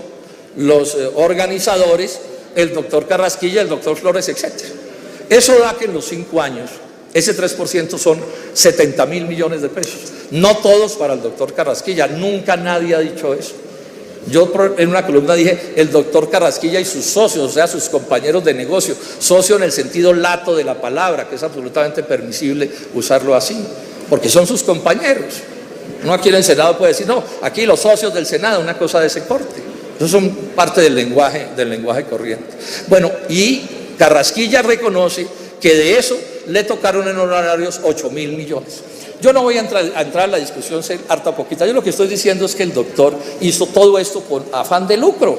los organizadores, el doctor Carrasquilla, el doctor Flores, etc. Eso da que en los 5 años, ese 3% son 70.000 millones de pesos. No todos para el doctor Carrasquilla, nunca nadie ha dicho eso. Yo en una columna dije, el doctor Carrasquilla y sus socios, o sea, sus compañeros de negocio, socio en el sentido lato de la palabra, que es absolutamente permisible usarlo así, porque son sus compañeros. Uno aquí en el Senado puede decir, no, aquí los socios del Senado, una cosa de ese corte. Eso son parte del lenguaje corriente. Bueno, y Carrasquilla reconoce que de eso le tocaron en honorarios 8.000 millones. Yo no voy a entrar en la discusión, se harta poquita. Yo lo que estoy diciendo es que el doctor hizo todo esto con afán de lucro.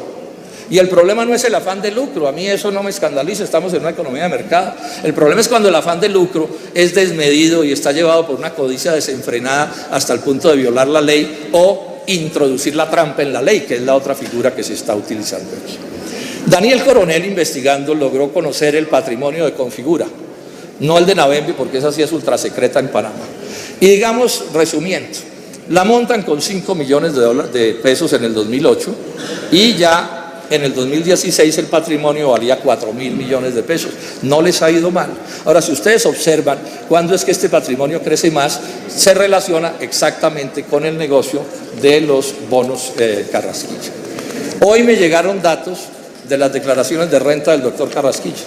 Y el problema no es el afán de lucro, a mí eso no me escandaliza, estamos en una economía de mercado. El problema es cuando el afán de lucro es desmedido y está llevado por una codicia desenfrenada hasta el punto de violar la ley o introducir la trampa en la ley, que es la otra figura que se está utilizando aquí. Daniel Coronel, investigando, logró conocer el patrimonio de Configura, no el de Navembi, porque esa sí es ultra secreta en Panamá. Y digamos, resumiendo, la montan con 5 millones de pesos en el 2008 y ya en el 2016 el patrimonio valía 4.000 millones de pesos. No les ha ido mal. Ahora, si ustedes observan cuándo es que este patrimonio crece más, se relaciona exactamente con el negocio de los bonos Carrasquilla. Hoy me llegaron datos de las declaraciones de renta del doctor Carrasquilla.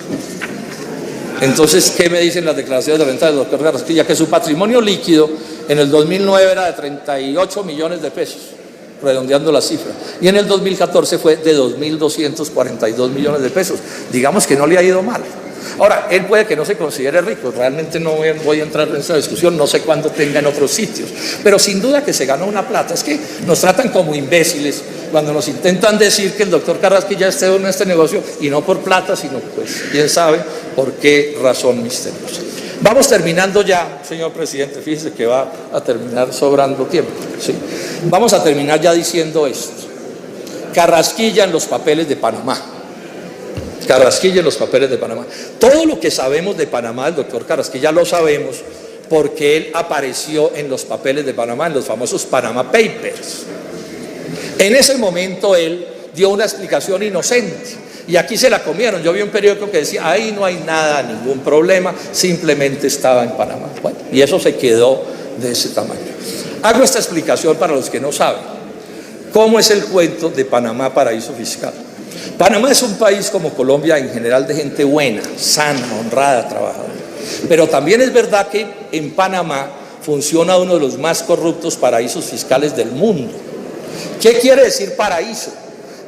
Entonces, ¿qué me dicen las declaraciones de renta del doctor Carrasquilla? Que su patrimonio líquido en el 2009 era de 38 millones de pesos, redondeando la cifra, y en el 2014 fue de 2.242 millones de pesos. Digamos que no le ha ido mal. Ahora, él puede que no se considere rico, realmente no voy a entrar en esa discusión, no sé cuándo tenga en otros sitios, pero sin duda que se ganó una plata. Es que nos tratan como imbéciles cuando nos intentan decir que el doctor Carrasquilla esté en este negocio, y no por plata, sino pues quién sabe por qué razón misteriosa. Vamos terminando ya, señor presidente, fíjese que va a terminar sobrando tiempo, ¿sí? Vamos a terminar ya diciendo esto. Carrasquilla en los papeles de Panamá. Carrasquilla en los papeles de Panamá. Todo lo que sabemos de Panamá, el doctor Carrasquilla, lo sabemos porque él apareció en los papeles de Panamá, en los famosos Panama Papers. En ese momento él dio una explicación inocente y aquí se la comieron. Yo vi un periódico que decía, ahí no hay nada, ningún problema, simplemente estaba en Panamá. Bueno, y eso se quedó de ese tamaño. Hago esta explicación para los que no saben. ¿Cómo es el cuento de Panamá, paraíso fiscal? Panamá es un país como Colombia en general de gente buena, sana, honrada, trabajadora. Pero también es verdad que en Panamá funciona uno de los más corruptos paraísos fiscales del mundo. ¿Qué quiere decir paraíso?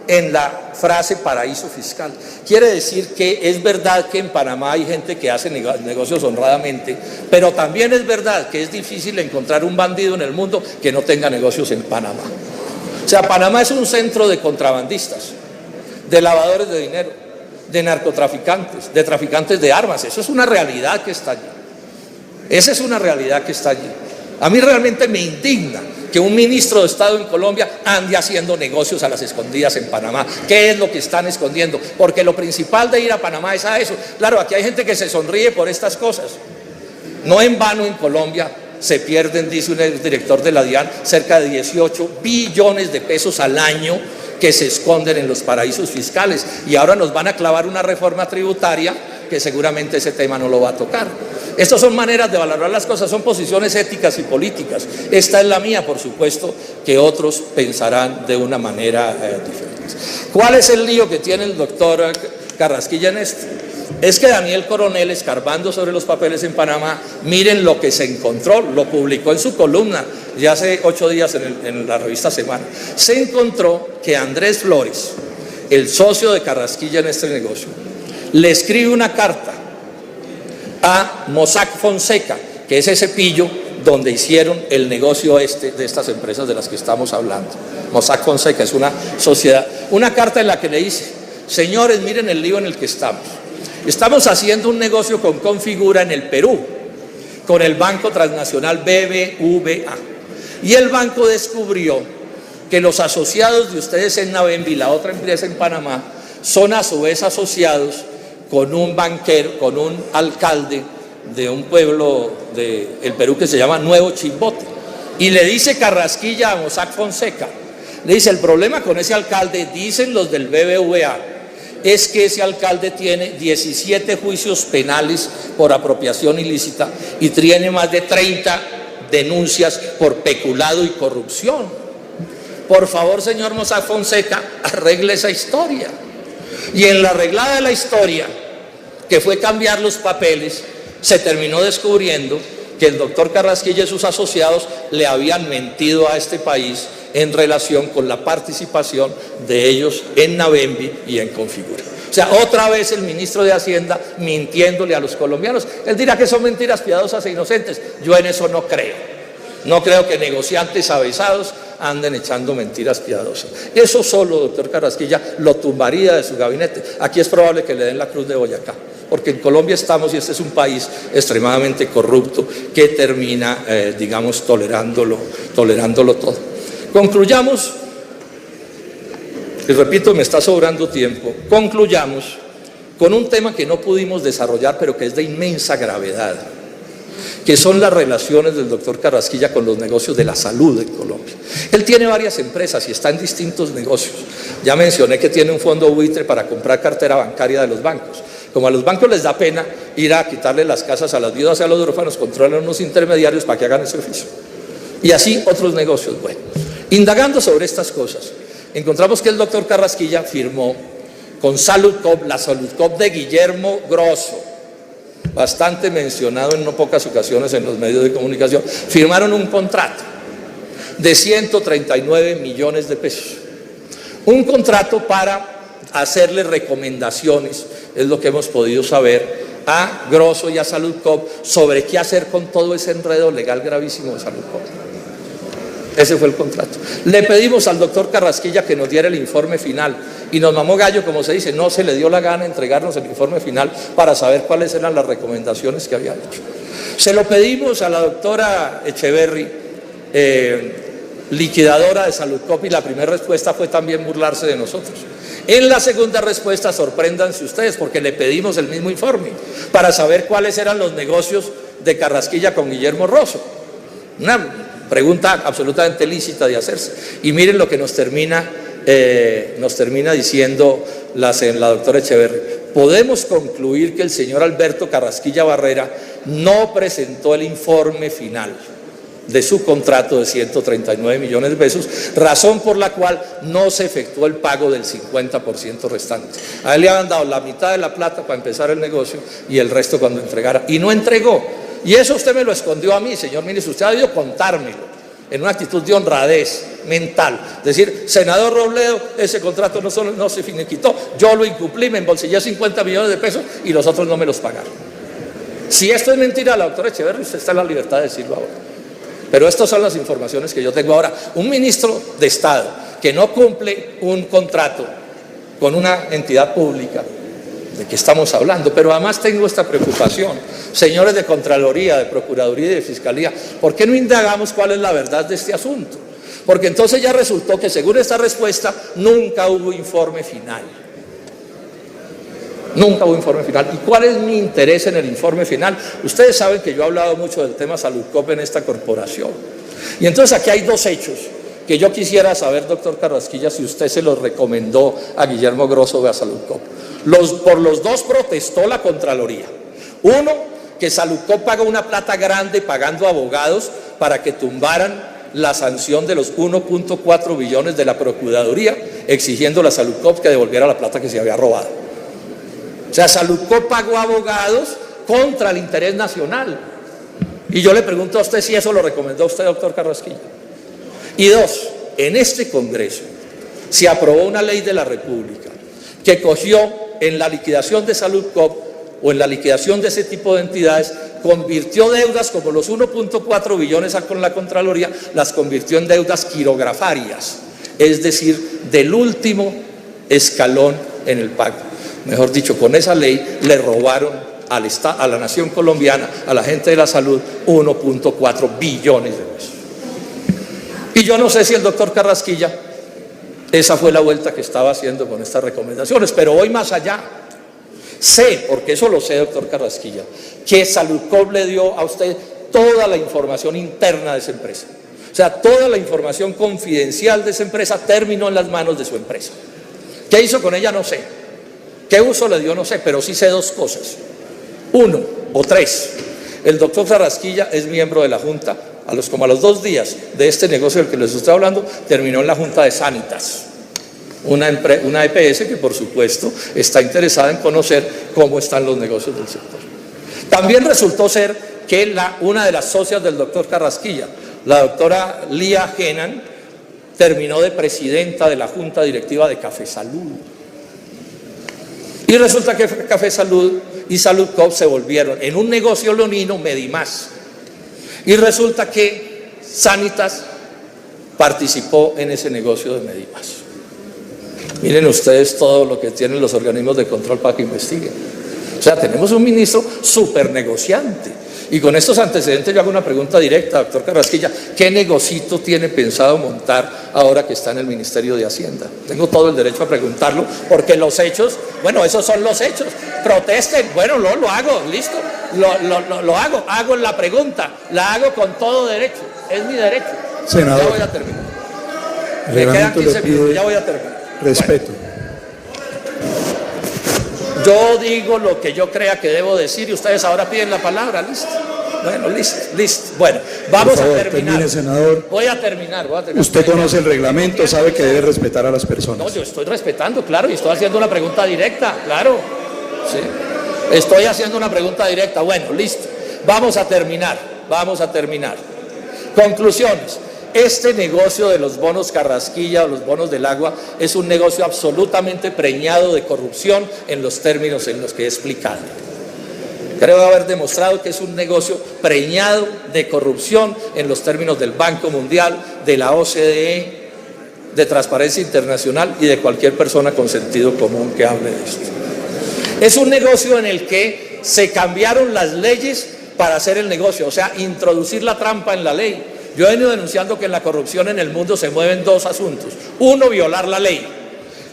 En la frase paraíso fiscal. Quiere decir que es verdad que en Panamá hay gente que hace negocios honradamente, pero también es verdad que es difícil encontrar un bandido en el mundo que no tenga negocios en Panamá. O sea, Panamá es un centro de contrabandistas, de lavadores de dinero, de narcotraficantes, de traficantes de armas. Eso es una realidad que está allí. Esa es una realidad que está allí. A mí realmente me indigna que un ministro de Estado en Colombia ande haciendo negocios a las escondidas en Panamá. ¿Qué es lo que están escondiendo? Porque lo principal de ir a Panamá es a eso. Claro, aquí hay gente que se sonríe por estas cosas. No en vano en Colombia se pierden, dice un director de la DIAN, cerca de 18 billones de pesos al año que se esconden en los paraísos fiscales. Y ahora nos van a clavar una reforma tributaria que seguramente ese tema no lo va a tocar. Estas son maneras de valorar las cosas, son posiciones éticas y políticas. Esta es la mía, por supuesto, que otros pensarán de una manera diferente. ¿Cuál es el lío que tiene el doctor Carrasquilla en esto? Es que Daniel Coronel, escarbando sobre los papeles en Panamá, miren lo que se encontró, lo publicó en su columna ya hace 8 días en la revista Semana. Se encontró que Andrés Flores, el socio de Carrasquilla en este negocio, le escribe una carta a Mossack Fonseca, que es ese pillo donde hicieron el negocio de estas empresas de las que estamos hablando. Mossack Fonseca es una sociedad, una carta en la que le dice, señores, miren el lío en el que estamos. Estamos haciendo un negocio con Configura en el Perú, con el Banco Transnacional BBVA. Y el banco descubrió que los asociados de ustedes en Navembi, la otra empresa en Panamá, son a su vez asociados con un banquero, con un alcalde de un pueblo del Perú que se llama Nuevo Chimbote. Y le dice Carrasquilla a Mossack Fonseca, le dice: el problema con ese alcalde, dicen los del BBVA, es que ese alcalde tiene 17 juicios penales por apropiación ilícita y tiene más de 30 denuncias por peculado y corrupción. Por favor, señor Mossack Fonseca, arregle esa historia. Y en la arreglada de la historia, que fue cambiar los papeles, se terminó descubriendo que el doctor Carrasquilla y sus asociados le habían mentido a este país en relación con la participación de ellos en Navembi y en Configura. O sea, otra vez el ministro de Hacienda mintiéndole a los colombianos. Él dirá que son mentiras piadosas e inocentes. Yo en eso no creo. No creo que negociantes avesados anden echando mentiras piadosas. Eso solo, doctor Carrasquilla, lo tumbaría de su gabinete. Aquí es probable que le den la Cruz de Boyacá, porque en Colombia estamos y este es un país extremadamente corrupto que termina, digamos, tolerándolo todo. Concluyamos, y repito, me está sobrando tiempo, concluyamos con un tema que no pudimos desarrollar, pero que es de inmensa gravedad, que son las relaciones del doctor Carrasquilla con los negocios de la salud en Colombia. Él tiene varias empresas y está en distintos negocios. Ya mencioné que tiene un fondo buitre para comprar cartera bancaria de los bancos. Como a los bancos les da pena ir a quitarle las casas a las viudas y a los huérfanos, controlan unos intermediarios para que hagan ese oficio. Y así otros negocios. Bueno, indagando sobre estas cosas, encontramos que el doctor Carrasquilla firmó con Saludcop, la Saludcop de Guillermo Grosso, bastante mencionado en no pocas ocasiones en los medios de comunicación, firmaron un contrato de 139 millones de pesos. Un contrato para hacerle recomendaciones, es lo que hemos podido saber, a Grosso y a Saludcop sobre qué hacer con todo ese enredo legal gravísimo de Saludcop. Ese fue el contrato. Le pedimos al doctor Carrasquilla que nos diera el informe final y nos mamó gallo, como se dice, no se le dio la gana entregarnos el informe final para saber cuáles eran las recomendaciones que había hecho. Se lo pedimos a la doctora Echeverry, liquidadora de Saludcop, y la primera respuesta fue también burlarse de nosotros. En la segunda respuesta, sorpréndanse ustedes, porque le pedimos el mismo informe para saber cuáles eran los negocios de Carrasquilla con Guillermo Grosso. Una pregunta absolutamente lícita de hacerse. Y miren lo que nos termina diciendo la doctora Echeverry. Podemos concluir que el señor Alberto Carrasquilla Barrera no presentó el informe final de su contrato de 139 millones de pesos, razón por la cual no se efectuó el pago del 50% restante. A él le habían dado la mitad de la plata para empezar el negocio y el resto cuando entregara, y no entregó. Y eso usted me lo escondió a mí, señor ministro. Usted ha debido contármelo en una actitud de honradez mental. Decir: senador Robledo, ese contrato no se finiquitó, yo lo incumplí, me embolsillé 50 millones de pesos y los otros no me los pagaron. Si esto es mentira, la doctora Echeverry, usted está en la libertad de decirlo ahora. Pero estas son las informaciones que yo tengo ahora. Un ministro de Estado que no cumple un contrato con una entidad pública, ¿de qué estamos hablando? Pero además tengo esta preocupación. Señores de Contraloría, de Procuraduría y de Fiscalía, ¿por qué no indagamos cuál es la verdad de este asunto? Porque entonces ya resultó que, según esta respuesta, nunca hubo informe final. Nunca hubo informe final. ¿Y cuál es mi interés en el informe final? Ustedes saben que yo he hablado mucho del tema Saludcop en esta corporación. Y entonces aquí hay dos hechos que yo quisiera saber, doctor Carrasquilla, si usted se los recomendó a Guillermo Grosso o a Saludcop. Por los dos protestó la Contraloría. Uno, que Saludcop pagó una plata grande pagando abogados para que tumbaran la sanción de los 1.4 billones de la Procuraduría, exigiendo a la Saludcop que devolviera la plata que se había robado. O sea, Saludcop pagó abogados contra el interés nacional. Y yo le pregunto a usted si eso lo recomendó a usted, doctor Carrasquilla. Y dos, en este Congreso se aprobó una ley de la República que cogió en la liquidación de Saludcop o en la liquidación de ese tipo de entidades, convirtió deudas como los 1.4 billones con la Contraloría, las convirtió en deudas quirografarias, es decir, del último escalón en el pago. Mejor dicho, con esa ley le robaron a la nación colombiana, a la gente de la salud, 1.4 billones de pesos. Y yo no sé si el doctor Carrasquilla, esa fue la vuelta que estaba haciendo con estas recomendaciones, pero voy más allá. Sé, porque eso lo sé, doctor Carrasquilla, que Saludcop le dio a usted toda la información interna de esa empresa. O sea, toda la información confidencial de esa empresa terminó en las manos de su empresa. ¿Qué hizo con ella? No sé. ¿Qué uso le dio? No sé, pero sí sé dos cosas. Uno, o tres, el doctor Carrasquilla es miembro de la Junta, como a los 2 días de este negocio del que les estoy hablando, terminó en la Junta de Sanitas, una EPS que por supuesto está interesada en conocer cómo están los negocios del sector. También resultó ser que una de las socias del doctor Carrasquilla, la doctora Lía Genan, terminó de presidenta de la Junta Directiva de Café Salud. Y resulta que Café Salud y Saludcop se volvieron en un negocio leonino Medimás. Y resulta que Sanitas participó en ese negocio de Medimás. Miren ustedes todo lo que tienen los organismos de control para que investiguen. O sea, tenemos un ministro súper negociante. Y con estos antecedentes yo hago una pregunta directa, doctor Carrasquilla. ¿Qué negocito tiene pensado montar ahora que está en el Ministerio de Hacienda? Tengo todo el derecho a preguntarlo, porque los hechos, bueno, esos son los hechos. Protesten, bueno, lo hago, listo. Lo hago la pregunta, la hago con todo derecho, es mi derecho. Senador, ya voy a terminar. Me quedan 15 minutos, ya voy a terminar. Respeto. Bueno, yo digo lo que yo crea que debo decir y ustedes ahora piden la palabra, listo. Bueno, listo. Bueno, vamos a terminar. Termine, senador. Voy a terminar. Usted conoce el reglamento, sabe que debe respetar a las personas. No, yo estoy respetando, claro, y estoy haciendo una pregunta directa, claro. Sí. Estoy haciendo una pregunta directa. Bueno, listo. Vamos a terminar. Conclusiones. Este negocio de los bonos Carrasquilla o los bonos del agua es un negocio absolutamente preñado de corrupción en los términos en los que he explicado. Creo haber demostrado que es un negocio preñado de corrupción en los términos del Banco Mundial, de la OCDE, de Transparencia Internacional y de cualquier persona con sentido común que hable de esto. Es un negocio en el que se cambiaron las leyes para hacer el negocio, o sea, introducir la trampa en la ley. Yo he venido denunciando que en la corrupción en el mundo se mueven dos asuntos. Uno, violar la ley,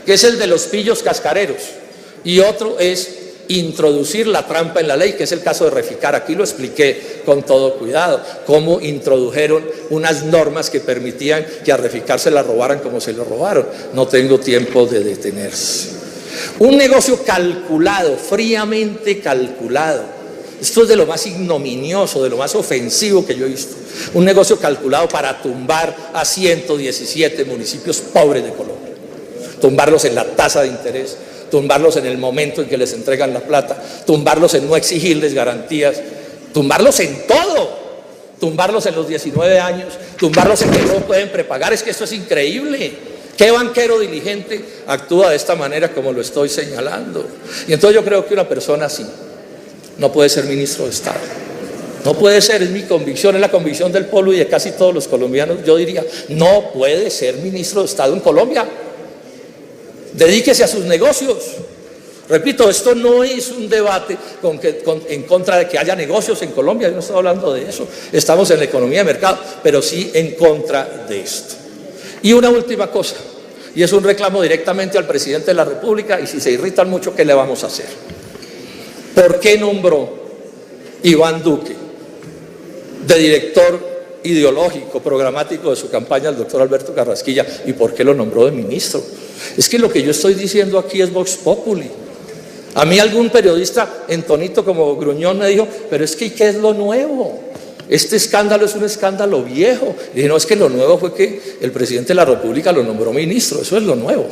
que es el de los pillos cascareros, y otro es introducir la trampa en la ley, que es el caso de Reficar. Aquí lo expliqué con todo cuidado, cómo introdujeron unas normas que permitían que a Reficar se la robaran como se lo robaron. No tengo tiempo de detenerse. Un negocio calculado, fríamente calculado. Esto es de lo más ignominioso, de lo más ofensivo que yo he visto. Un negocio calculado para tumbar a 117 municipios pobres de Colombia. Tumbarlos en la tasa de interés, tumbarlos en el momento en que les entregan la plata, tumbarlos en no exigirles garantías, tumbarlos en todo, tumbarlos en los 19 años, tumbarlos en que no pueden prepagar. Es que esto es increíble. ¿Qué banquero diligente actúa de esta manera como lo estoy señalando? Y entonces yo creo que una persona así no puede ser ministro de Estado. No puede ser, es mi convicción, es la convicción del pueblo y de casi todos los colombianos. Yo diría, no puede ser ministro de Estado en Colombia. Dedíquese a sus negocios. Repito, esto no es un debate en contra de que haya negocios en Colombia. Yo no estoy hablando de eso. Estamos en la economía de mercado, pero sí en contra de esto. Y una última cosa, y es un reclamo directamente al presidente de la República, y si se irritan mucho, ¿qué le vamos a hacer? ¿Por qué nombró Iván Duque de director ideológico, programático de su campaña al doctor Alberto Carrasquilla? ¿Y por qué lo nombró de ministro? Es que lo que yo estoy diciendo aquí es Vox Populi. A mí algún periodista en tonito como gruñón me dijo, pero es que ¿qué es lo nuevo? Este escándalo es un escándalo viejo. Y dije, no, es que lo nuevo fue que el presidente de la República lo nombró ministro, eso es lo nuevo.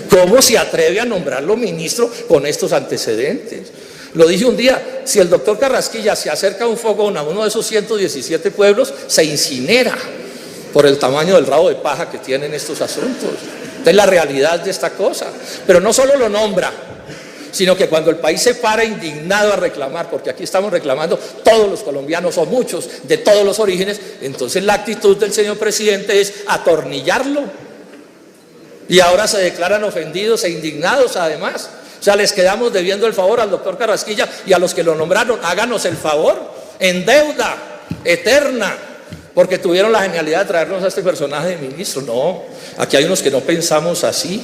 ¿Cómo se atreve a nombrarlo ministro con estos antecedentes? Lo dije un día, si el doctor Carrasquilla se acerca a un fogón a uno de esos 117 pueblos, se incinera por el tamaño del rabo de paja que tienen estos asuntos. Esta es la realidad de esta cosa. Pero no solo lo nombra, sino que cuando el país se para indignado a reclamar, porque aquí estamos reclamando todos los colombianos o muchos de todos los orígenes, entonces la actitud del señor presidente es atornillarlo. Y ahora se declaran ofendidos e indignados además. O sea, les quedamos debiendo el favor al doctor Carrasquilla y a los que lo nombraron. Háganos el favor, en deuda eterna, porque tuvieron la genialidad de traernos a este personaje de ministro. No, aquí hay unos que no pensamos así,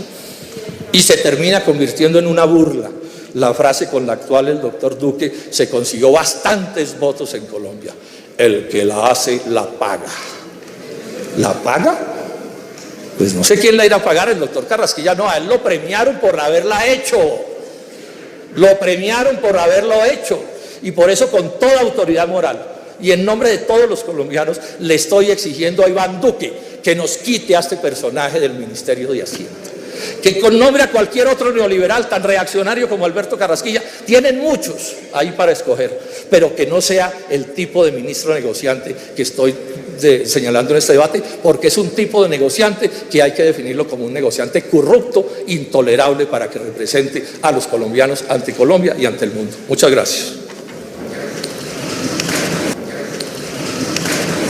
y se termina convirtiendo en una burla la frase con la cual el doctor Duque se consiguió bastantes votos en Colombia: el que la hace, la paga. ¿La paga? Pues no sé quién la irá a pagar, el doctor Carrasquilla no, a él lo premiaron por haberla hecho. Lo premiaron por haberlo hecho, y por eso, con toda autoridad moral y en nombre de todos los colombianos, le estoy exigiendo a Iván Duque que nos quite a este personaje del Ministerio de Hacienda, que con nombre a cualquier otro neoliberal tan reaccionario como Alberto Carrasquilla. Tienen muchos ahí para escoger, pero que no sea el tipo de ministro negociante que estoy señalando en este debate, porque es un tipo de negociante que hay que definirlo como un negociante corrupto, intolerable, para que represente a los colombianos ante Colombia y ante el mundo. Muchas gracias.